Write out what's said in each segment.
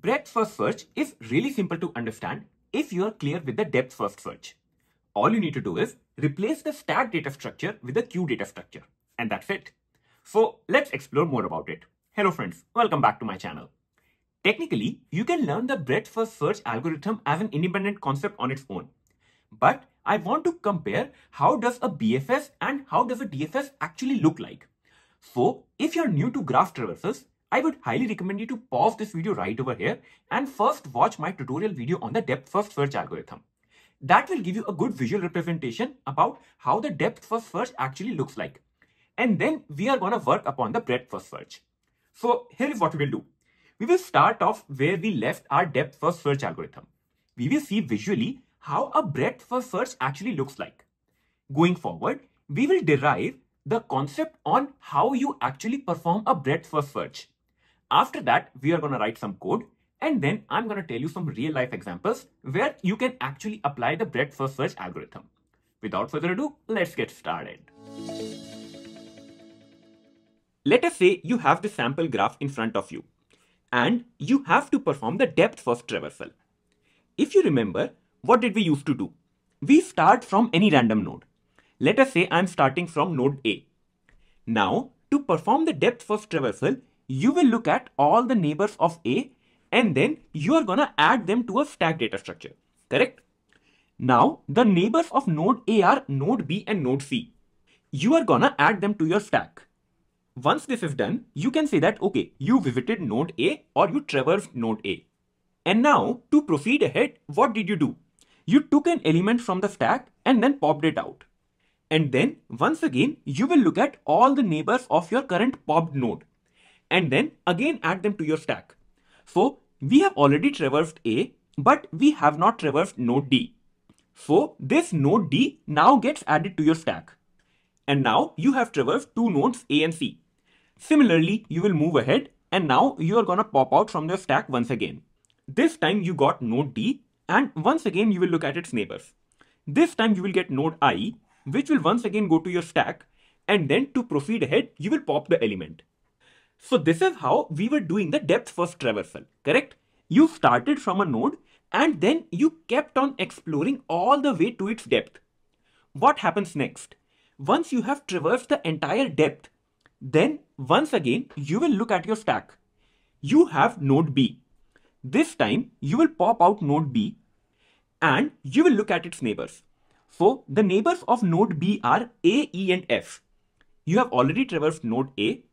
Breadth first search is really simple to understand if you are clear with the depth first search. All you need to do is replace the stack data structure with the queue data structure, and that's it. So let's explore more about it. Hello friends, welcome back to my channel. Technically, you can learn the breadth first search algorithm as an independent concept on its own. But I want to compare how does a BFS and how does a DFS actually look like. So if you're new to graph traversals, I would highly recommend you to pause this video right over here and first watch my tutorial video on the depth first search algorithm. That will give you a good visual representation about how the depth first search actually looks like. And then we are going to work upon the breadth first search. So here is what we will do. We will start off where we left our depth first search algorithm. We will see visually how a breadth first search actually looks like. Going forward, we will derive the concept on how you actually perform a breadth first search. After that, we are going to write some code, and then I'm going to tell you some real life examples where you can actually apply the breadth first search algorithm. Without further ado, let's get started. Let us say you have the sample graph in front of you, and you have to perform the depth first traversal. If you remember, what did we used to do? We start from any random node. Let us say I'm starting from node A. Now, to perform the depth first traversal, you will look at all the neighbors of A, and then you are gonna add them to a stack data structure, correct? Now, the neighbors of node A are node B and node C. You are gonna add them to your stack. Once this is done, you can say that, okay, you visited node A or you traversed node A. And now, to proceed ahead, what did you do? You took an element from the stack and then popped it out. And then, once again, you will look at all the neighbors of your current popped node. And then, again add them to your stack. So, we have already traversed A, but we have not traversed node D. So, this node D now gets added to your stack. And now, you have traversed two nodes A and C. Similarly, you will move ahead, and now you are gonna pop out from your stack once again. This time you got node D, and once again you will look at its neighbors. This time you will get node I, which will once again go to your stack, and then to proceed ahead, you will pop the element. So this is how we were doing the depth first traversal, correct? You started from a node, and then you kept on exploring all the way to its depth. What happens next? Once you have traversed the entire depth, then once again you will look at your stack. You have node B. This time you will pop out node B and you will look at its neighbors. So the neighbors of node B are A, E and F. You have already traversed node A.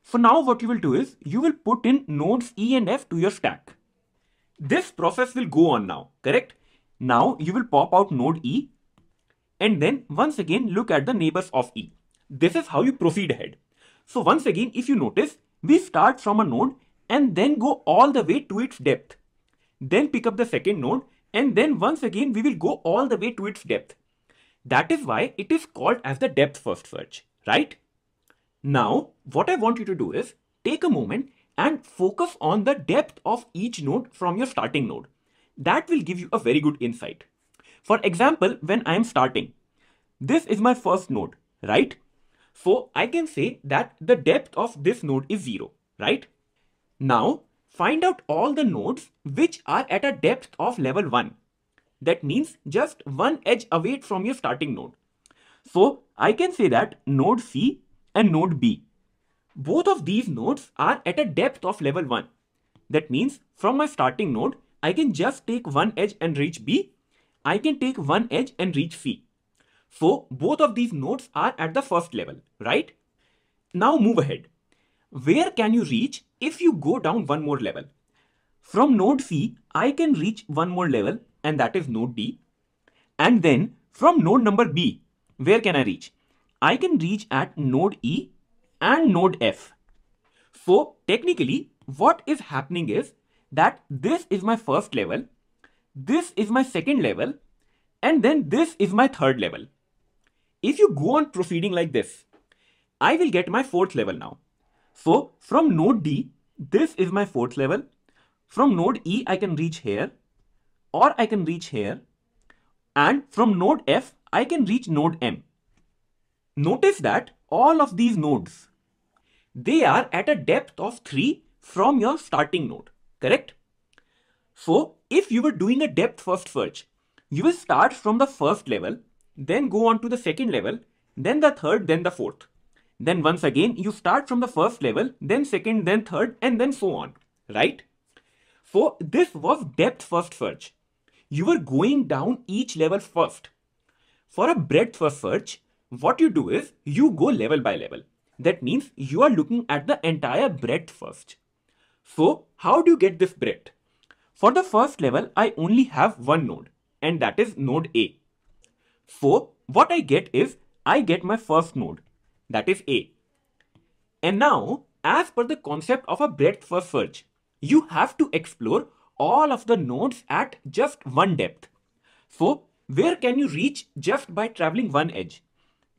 So now what you will do is you will put in nodes E and F to your stack. This process will go on now, correct? Now you will pop out node E and then once again look at the neighbors of E. This is how you proceed ahead. So once again, if you notice, we start from a node and then go all the way to its depth. Then pick up the second node and then once again we will go all the way to its depth. That is why it is called as the depth first search, right? Now, what I want you to do is take a moment and focus on the depth of each node from your starting node. That will give you a very good insight. For example, when I am starting, this is my first node, right? So I can say that the depth of this node is 0, right? Now, find out all the nodes which are at a depth of level 1. That means just one edge away from your starting node. So I can say that node C and node B. Both of these nodes are at a depth of level 1. That means from my starting node, I can just take one edge and reach B. I can take one edge and reach C. So both of these nodes are at the first level, right? Now move ahead. Where can you reach if you go down one more level? From node C, I can reach one more level and that is node D. And then from node number B, where can I reach? I can reach at node E and node F. So technically what is happening is that this is my first level, this is my second level, and then this is my third level. If you go on proceeding like this, I will get my fourth level now. So from node D, this is my fourth level. From node E, I can reach here, or I can reach here. And from node F, I can reach node M. Notice that all of these nodes, they are at a depth of 3 from your starting node, correct? So if you were doing a depth first search, you will start from the first level, then go on to the second level, then the third, then the fourth. Then once again, you start from the first level, then second, then third, and then so on, right? So this was depth first search. You were going down each level first. For a breadth first search, what you do is you go level by level. That means you are looking at the entire breadth first. So how do you get this breadth? For the first level, I only have one node, and that is node A. So what I get is I get my first node, that is A. And now, as per the concept of a breadth first search, you have to explore all of the nodes at just one depth. So where can you reach just by traveling one edge?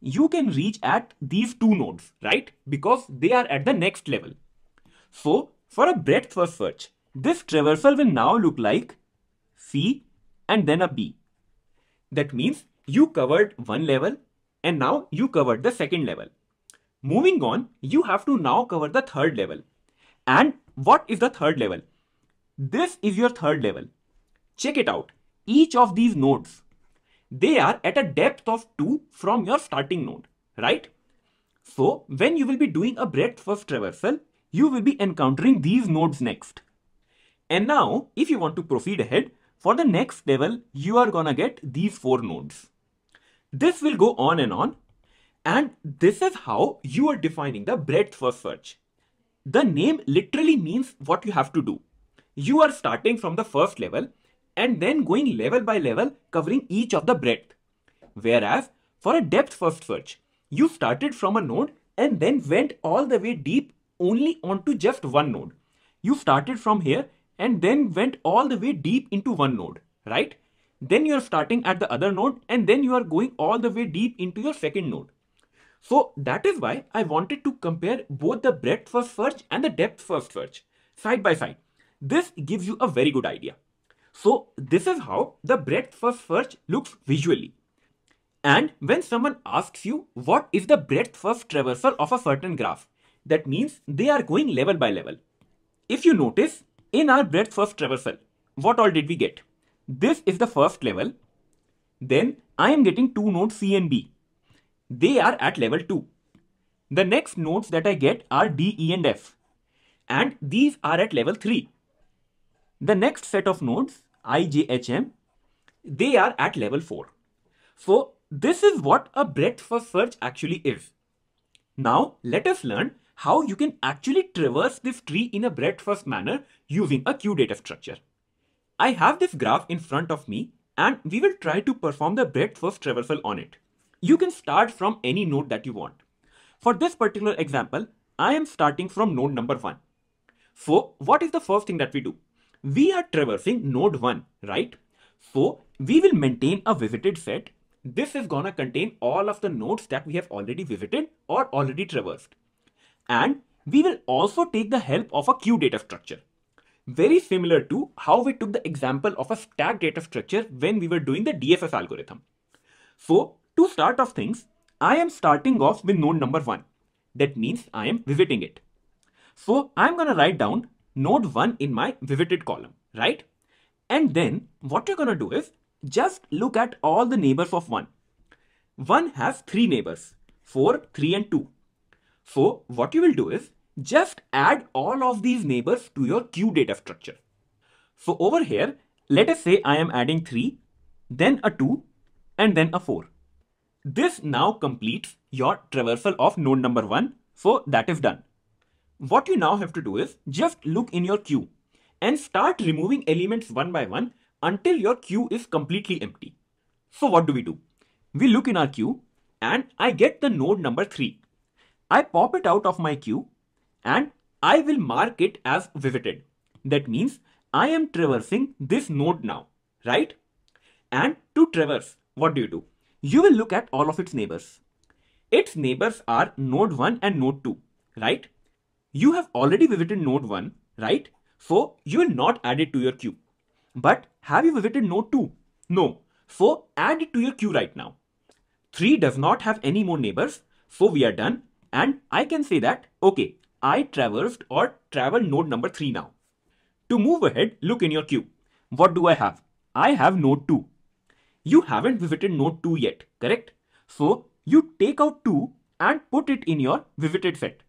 You can reach at these two nodes, right? Because they are at the next level. So for a breadth first search, this traversal will now look like C and then a B. That means you covered one level and now you covered the second level. Moving on, you have to now cover the third level. And what is the third level? This is your third level. Check it out. Each of these nodes, they are at a depth of 2 from your starting node, right? So when you will be doing a breadth first traversal, you will be encountering these nodes next. And now, if you want to proceed ahead, for the next level, you are gonna get these 4 nodes. This will go on, and this is how you are defining the breadth first search. The name literally means what you have to do. You are starting from the first level and then going level by level, covering each of the breadth. Whereas for a depth first search, you started from a node and then went all the way deep only onto just one node. You started from here and then went all the way deep into one node, right? Then you are starting at the other node and then you are going all the way deep into your second node. So that is why I wanted to compare both the breadth first search and the depth first search side by side. This gives you a very good idea. So this is how the breadth first search looks visually. And when someone asks you what is the breadth first traversal of a certain graph, that means they are going level by level. If you notice, in our breadth first traversal, what all did we get? This is the first level. Then I am getting two nodes C and B. They are at level 2. The next nodes that I get are D, E and F. And these are at level 3. The next set of nodes, I, J, H, M, they are at level 4. So this is what a breadth first search actually is. Now let us learn how you can actually traverse this tree in a breadth first manner using a queue data structure. I have this graph in front of me and we will try to perform the breadth first traversal on it. You can start from any node that you want. For this particular example, I am starting from node number 1. So what is the first thing that we do? We are traversing node 1, right? So we will maintain a visited set. This is gonna contain all of the nodes that we have already visited or already traversed. And we will also take the help of a queue data structure. Very similar to how we took the example of a stack data structure when we were doing the DFS algorithm. So to start off things, I am starting off with node number 1. That means I am visiting it. So I'm going to write down node 1 in my visited column, right? And then what you're going to do is just look at all the neighbors of 1. 1 has 3 neighbors, 4, 3 and 2. So what you will do is just add all of these neighbors to your queue data structure. So over here, let us say I am adding 3, then a 2 and then a 4. This now completes your traversal of node number 1. So that is done. What you now have to do is just look in your queue and start removing elements one by one until your queue is completely empty. So what do? We look in our queue and I get the node number 3. I pop it out of my queue and I will mark it as visited. That means I am traversing this node now, right? And to traverse, what do? You will look at all of its neighbors. Its neighbors are node 1 and node 2, right? You have already visited node 1, right? So you will not add it to your queue. But have you visited node 2? No. So add it to your queue right now. 3 does not have any more neighbors. So we are done. And I can say that, okay, I traversed or traveled node number 3 now. To move ahead, look in your queue. what do I have? I have node 2. You haven't visited node 2 yet, correct? So you take out 2 and put it in your visited set.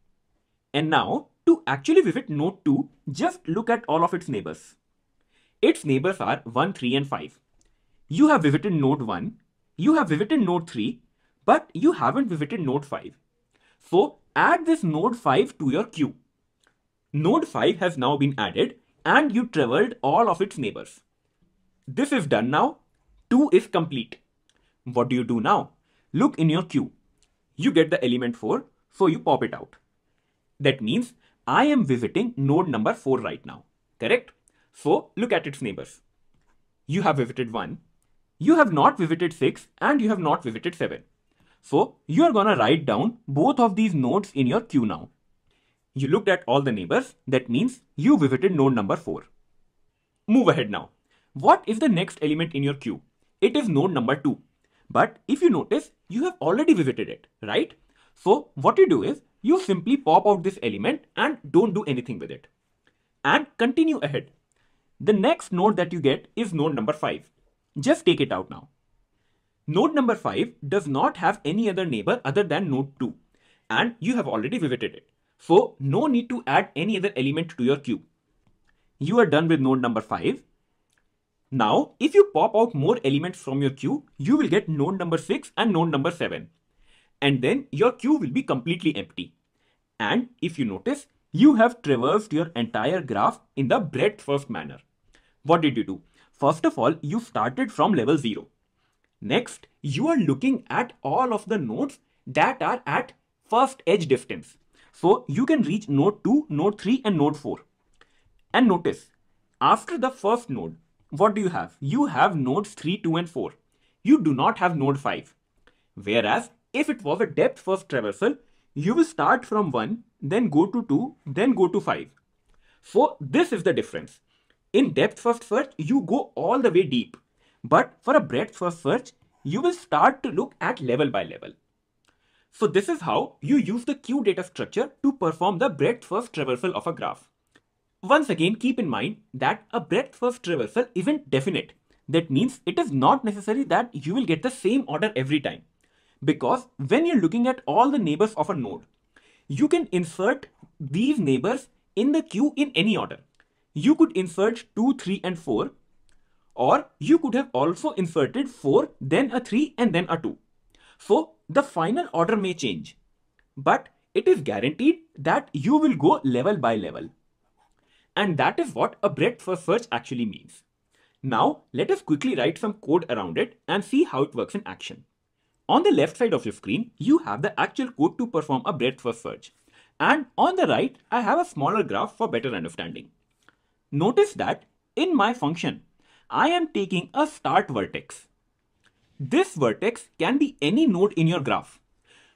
And now to actually visit node 2, just look at all of its neighbors. Its neighbors are 1, 3 and 5. You have visited node 1, you have visited node 3, but you haven't visited node 5. So add this node 5 to your queue. Node 5 has now been added and you traversed all of its neighbors. This is done now. 2 is complete. What do you do now? Look in your queue. You get the element 4, so you pop it out. That means I am visiting node number 4 right now, correct? So look at its neighbors. You have visited 1, you have not visited 6 and you have not visited 7. So you are gonna write down both of these nodes in your queue now. You looked at all the neighbors, that means you visited node number 4. Move ahead now. What is the next element in your queue? It is node number 2. But if you notice, you have already visited it, right? So what you do is, you simply pop out this element and don't do anything with it. And continue ahead. The next node that you get is node number 5. Just take it out now. Node number 5 does not have any other neighbor other than node 2. And you have already visited it. So no need to add any other element to your queue. You are done with node number 5. Now, if you pop out more elements from your queue, you will get node number 6 and node number 7. And then your queue will be completely empty. And if you notice, you have traversed your entire graph in the breadth first manner. What did you do? First of all, you started from level 0. Next, you are looking at all of the nodes that are at first edge distance. So you can reach node 2, node 3 and node 4. And notice, after the first node, what do you have? You have nodes 3, 2 and 4. You do not have node 5. Whereas, if it was a depth first traversal, you will start from 1, then go to 2, then go to 5. So this is the difference. In depth first search, you go all the way deep. But for a breadth first search, you will start to look at level by level. So this is how you use the queue data structure to perform the breadth first traversal of a graph. Once again, keep in mind that a breadth first traversal isn't definite. That means it is not necessary that you will get the same order every time. Because when you're looking at all the neighbors of a node, you can insert these neighbors in the queue in any order. You could insert 2, 3 and 4, or you could have also inserted 4, then a 3 and then a 2. So the final order may change, but it is guaranteed that you will go level by level. And that is what a breadth first search actually means. Now let us quickly write some code around it and see how it works in action. On the left side of your screen, you have the actual code to perform a breadth first search. And on the right, I have a smaller graph for better understanding. Notice that in my function, I am taking a start vertex. This vertex can be any node in your graph.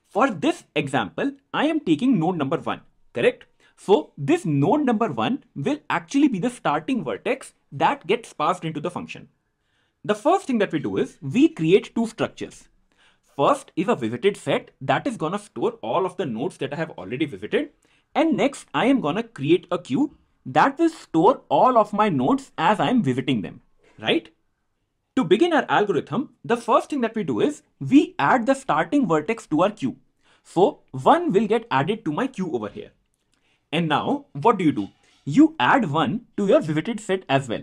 For this example, I am taking node number 1, correct? So this node number 1 will actually be the starting vertex that gets passed into the function. The first thing that we do is we create two structures. First is a visited set that is gonna store all of the nodes that I have already visited. And next I am gonna create a queue that will store all of my nodes as I am visiting them, right? To begin our algorithm, the first thing that we do is we add the starting vertex to our queue. So 1 will get added to my queue over here. And now what do? You add 1 to your visited set as well.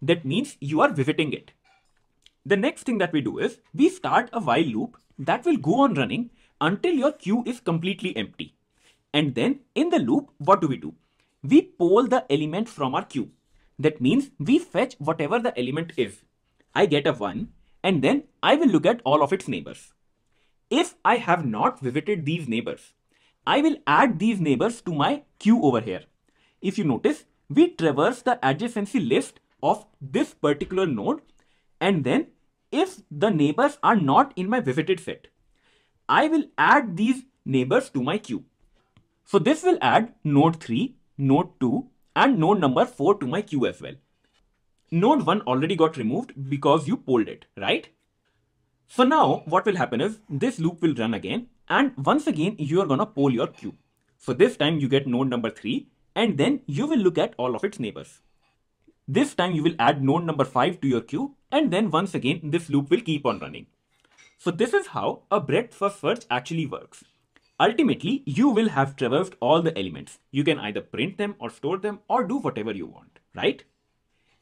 That means you are visiting it. The next thing that we do is we start a while loop that will go on running until your queue is completely empty. And then in the loop, what do? We poll the element from our queue. That means we fetch whatever the element is. I get a 1 and then I will look at all of its neighbors. If I have not visited these neighbors, I will add these neighbors to my queue over here. If you notice, we traverse the adjacency list of this particular node, and then if the neighbors are not in my visited set, I will add these neighbors to my queue. So this will add node 3, node 2 and node number 4 to my queue as well. Node 1 already got removed because you polled it, right? So now what will happen is this loop will run again, and once again you are gonna poll your queue. So this time you get node number 3 and then you will look at all of its neighbors. This time you will add node number 5 to your queue, and then once again this loop will keep on running. So this is how a breadth first search actually works. Ultimately, you will have traversed all the elements. You can either print them or store them or do whatever you want, right?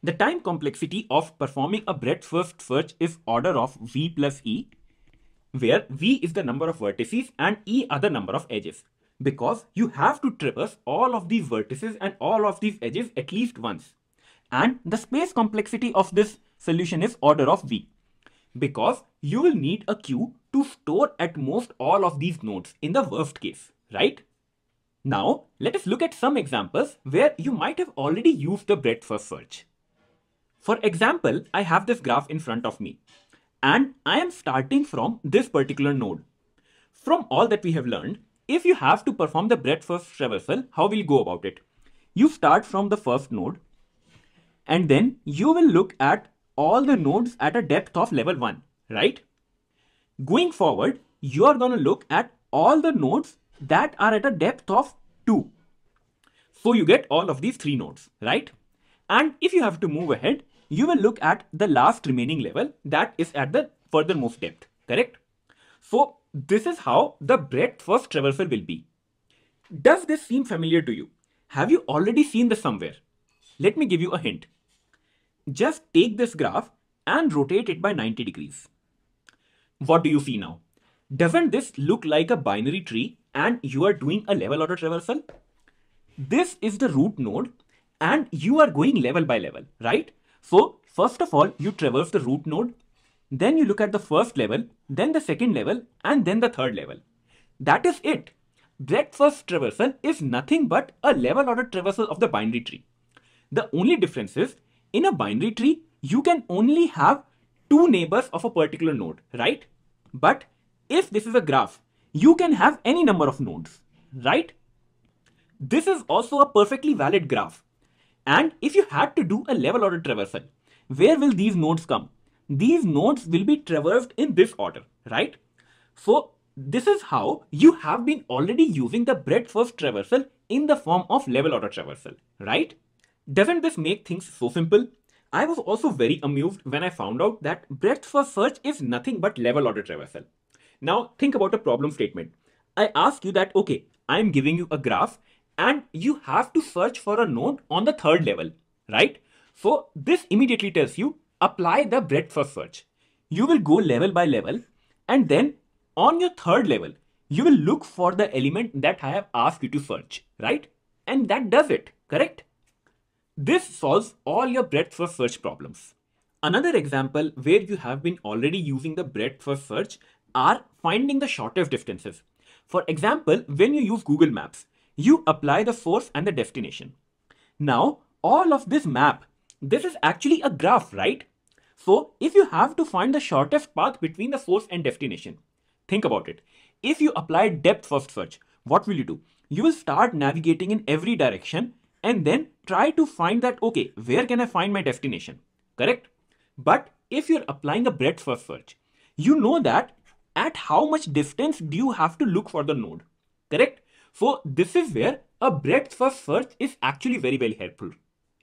The time complexity of performing a breadth first search is order of v plus e, where v is the number of vertices and e are the number of edges. Because you have to traverse all of these vertices and all of these edges at least once. And the space complexity of this solution is order of v. Because you will need a queue to store at most all of these nodes in the worst case, right? Now, let us look at some examples where you might have already used the breadth first search. For example, I have this graph in front of me, and I am starting from this particular node. From all that we have learned, if you have to perform the breadth first traversal, how will you go about it? You start from the first node, and then you will look at all the nodes at a depth of level 1, right? Going forward, you are going to look at all the nodes that are at a depth of 2. So you get all of these 3 nodes, right? And if you have to move ahead, you will look at the last remaining level that is at the furthermost depth, correct? So this is how the breadth first traversal will be. Does this seem familiar to you? Have you already seen this somewhere? Let me give you a hint. Just take this graph and rotate it by 90 degrees. What do you see now? Doesn't this look like a binary tree and you are doing a level order traversal? This is the root node and you are going level by level, right? So first of all, you traverse the root node, then you look at the first level, then the second level, and then the third level. That is it. Breadth first traversal is nothing but a level order traversal of the binary tree. The only difference is, in a binary tree, you can only have 2 neighbors of a particular node, right? But if this is a graph, you can have any number of nodes, right? This is also a perfectly valid graph. And if you had to do a level order traversal, where will these nodes come? These nodes will be traversed in this order, right? So this is how you have been already using the breadth first traversal in the form of level order traversal, right? Doesn't this make things so simple? I was also very amused when I found out that breadth first search is nothing but level order traversal. Now think about a problem statement. I ask you that, okay, I am giving you a graph and you have to search for a node on the 3rd level, right? So this immediately tells you, apply the breadth first search. You will go level by level, and then on your 3rd level, you will look for the element that I have asked you to search, right? And that does it, correct? This solves all your breadth first search problems. Another example where you have been already using the breadth first search are finding the shortest distances. For example, when you use Google Maps, you apply the source and the destination. Now, all of this map, this is actually a graph, right? So, if you have to find the shortest path between the source and destination, think about it. If you apply depth first search, what will you do? You will start navigating in every direction and then try to find that, okay, where can I find my destination? Correct? But if you're applying a breadth first search, you know that at how much distance do you have to look for the node? Correct? So this is where a breadth first search is actually very, very helpful.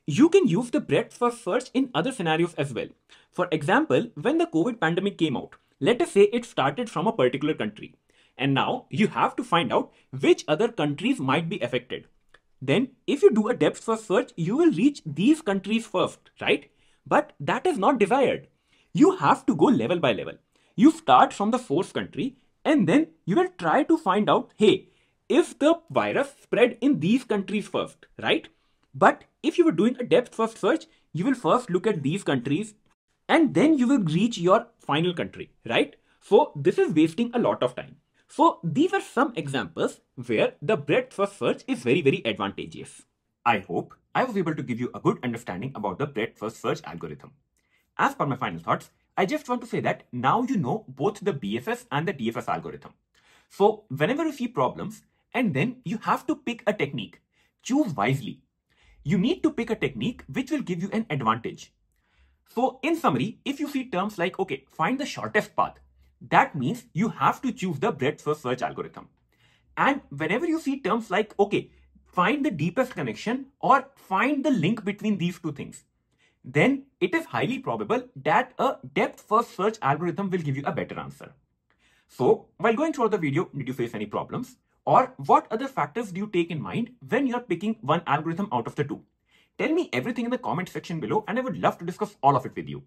You can use the breadth first search in other scenarios as well. For example, when the COVID pandemic came out, let us say it started from a particular country. And now you have to find out which other countries might be affected. Then if you do a depth first search, you will reach these countries first, right? But that is not desired. You have to go level by level. You start from the source country and then you will try to find out, hey, if the virus spread in these countries first, right? But if you were doing a depth first search, you will first look at these countries and then you will reach your final country, right? So this is wasting a lot of time. So these are some examples where the breadth first search is very, very advantageous. I hope I was able to give you a good understanding about the breadth first search algorithm. As per my final thoughts, I just want to say that now you know both the BFS and the DFS algorithm. So whenever you see problems and then you have to pick a technique, choose wisely. You need to pick a technique which will give you an advantage. So in summary, if you see terms like, okay, find the shortest path, that means you have to choose the breadth first search algorithm. And whenever you see terms like, okay, find the deepest connection or find the link between these two things, then it is highly probable that a depth-first search algorithm will give you a better answer. So, while going through the video, did you face any problems? Or what other factors do you take in mind when you're picking one algorithm out of the two? Tell me everything in the comment section below and I would love to discuss all of it with you.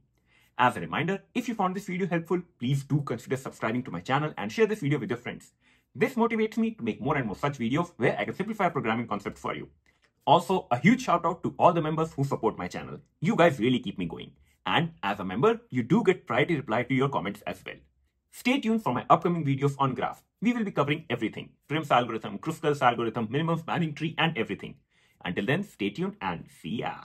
As a reminder, if you found this video helpful, please do consider subscribing to my channel and share this video with your friends. This motivates me to make more and more such videos where I can simplify programming concepts for you. Also, a huge shout out to all the members who support my channel. You guys really keep me going. And as a member, you do get priority reply to your comments as well. Stay tuned for my upcoming videos on graph. We will be covering everything. Prim's algorithm, Kruskal's algorithm, minimum spanning tree and everything. Until then, stay tuned and see ya.